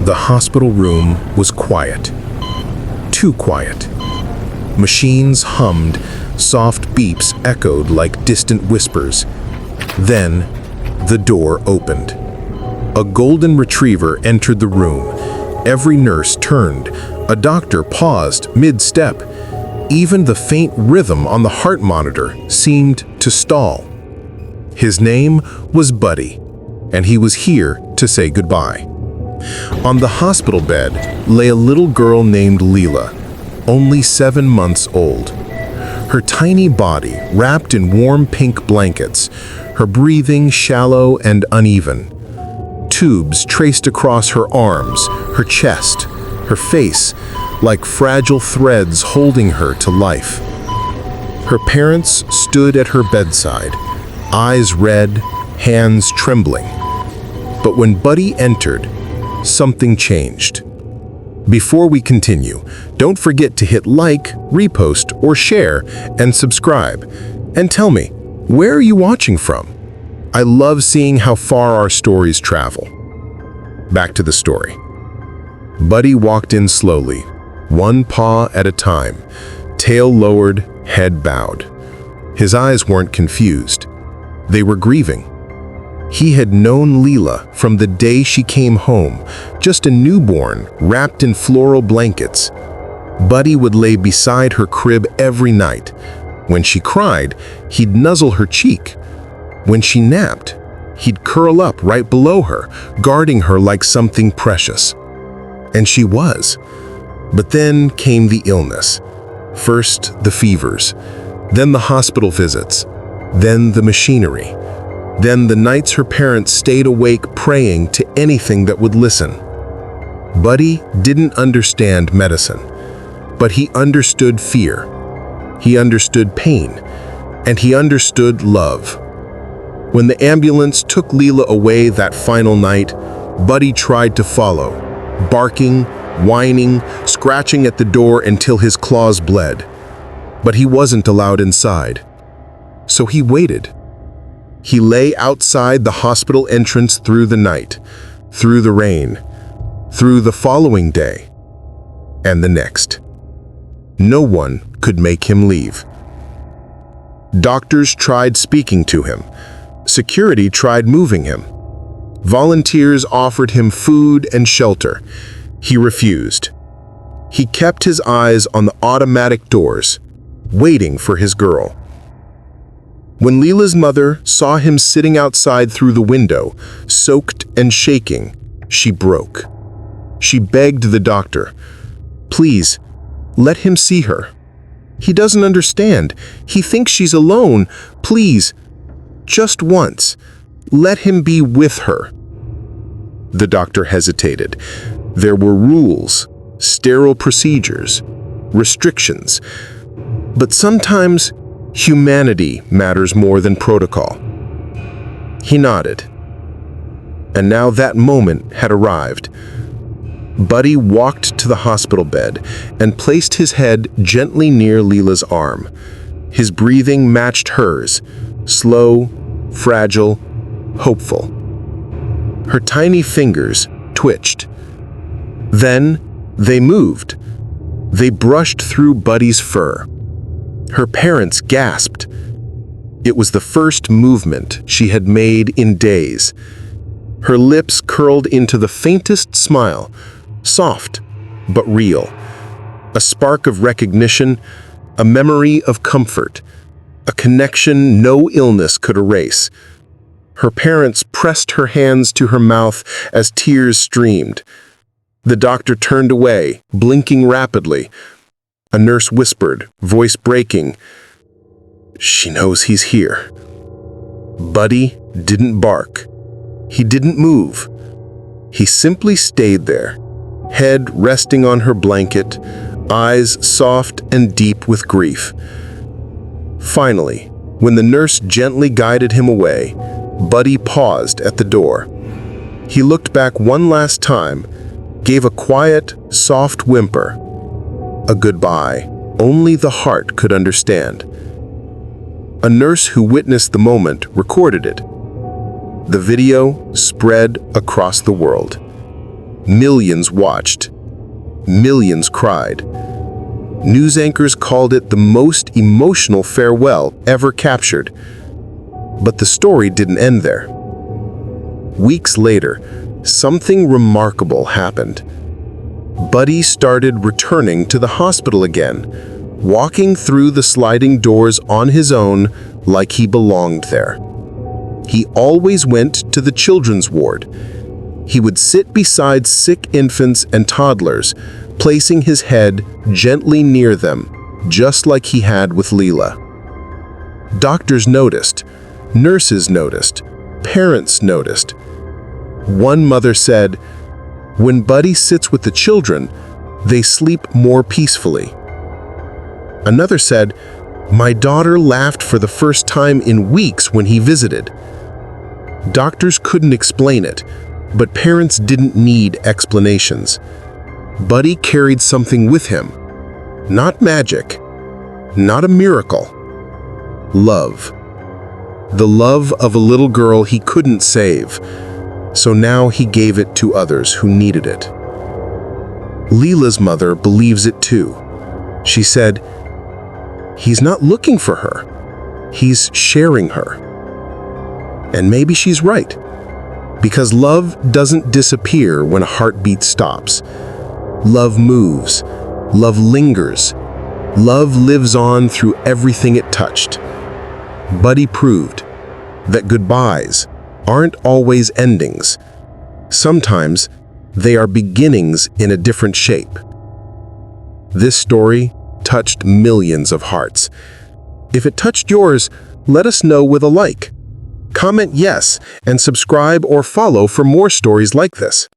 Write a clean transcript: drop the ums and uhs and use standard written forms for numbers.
The hospital room was quiet. Too quiet. Machines hummed, soft beeps echoed like distant whispers. Then, the door opened. A golden retriever entered the room. Every nurse turned. A doctor paused mid-step. Even the faint rhythm on the heart monitor seemed to stall. His name was Buddy, and he was here to say goodbye. On the hospital bed lay a little girl named Lila, only 7 months old. Her tiny body wrapped in warm pink blankets, her breathing shallow and uneven. Tubes traced across her arms, her chest, her face, like fragile threads holding her to life. Her parents stood at her bedside, eyes red, hands trembling. But when Buddy entered, something changed. Before we continue, don't forget to hit like, repost, or share, and subscribe. And tell me, where are you watching from? I love seeing how far our stories travel. Back to the story. Buddy walked in slowly, one paw at a time, tail lowered, head bowed. His eyes weren't confused. They were grieving. He had known Lila from the day she came home, just a newborn wrapped in floral blankets. Buddy would lay beside her crib every night. When she cried, he'd nuzzle her cheek. When she napped, he'd curl up right below her, guarding her like something precious. And she was. But then came the illness. First, the fevers, then the hospital visits, then the machinery. Then the nights her parents stayed awake praying to anything that would listen. Buddy didn't understand medicine, but he understood fear. He understood pain, and he understood love. When the ambulance took Lila away that final night, Buddy tried to follow, barking, whining, scratching at the door until his claws bled. But he wasn't allowed inside. So he waited. He lay outside the hospital entrance through the night, through the rain, through the following day, and the next. No one could make him leave. Doctors tried speaking to him. Security tried moving him. Volunteers offered him food and shelter. He refused. He kept his eyes on the automatic doors, waiting for his girl. When Lila's mother saw him sitting outside through the window, soaked and shaking, she broke. She begged the doctor, "Please, let him see her. He doesn't understand. He thinks she's alone. Please, just once, let him be with her." The doctor hesitated. There were rules, sterile procedures, restrictions. But sometimes humanity matters more than protocol. He nodded. And now that moment had arrived. Buddy walked to the hospital bed and placed his head gently near Lila's arm. His breathing matched hers, slow, fragile, hopeful. Her tiny fingers twitched. Then they moved. They brushed through Buddy's fur. Her parents gasped. It was the first movement she had made in days. Her lips curled into the faintest smile, soft but real. A spark of recognition, a memory of comfort, a connection no illness could erase. Her parents pressed her hands to her mouth as tears streamed. The doctor turned away, blinking rapidly. A nurse whispered, voice breaking, "She knows he's here." Buddy didn't bark. He didn't move. He simply stayed there, head resting on her blanket, eyes soft and deep with grief. Finally, when the nurse gently guided him away, Buddy paused at the door. He looked back one last time, gave a quiet, soft whimper. A goodbye only the heart could understand. A nurse who witnessed the moment recorded it. The video spread across the world. Millions watched. Millions cried. News anchors called it the most emotional farewell ever captured. But the story didn't end there. Weeks later, something remarkable happened. Buddy started returning to the hospital again, walking through the sliding doors on his own like he belonged there. He always went to the children's ward. He would sit beside sick infants and toddlers, placing his head gently near them, just like he had with Lila. Doctors noticed, nurses noticed, parents noticed. One mother said, "When Buddy sits with the children, they sleep more peacefully." Another said, "My daughter laughed for the first time in weeks when he visited." Doctors couldn't explain it, but parents didn't need explanations. Buddy carried something with him. Not magic, not a miracle. Love. The love of a little girl he couldn't save, so now he gave it to others who needed it. Lila's mother believes it too. She said, "He's not looking for her. He's sharing her." And maybe she's right, because love doesn't disappear when a heartbeat stops. Love moves, love lingers, love lives on through everything it touched. Buddy proved that goodbyes aren't always endings. Sometimes they are beginnings in a different shape. This story touched millions of hearts. If it touched yours, let us know with a like. Comment yes and subscribe or follow for more stories like this.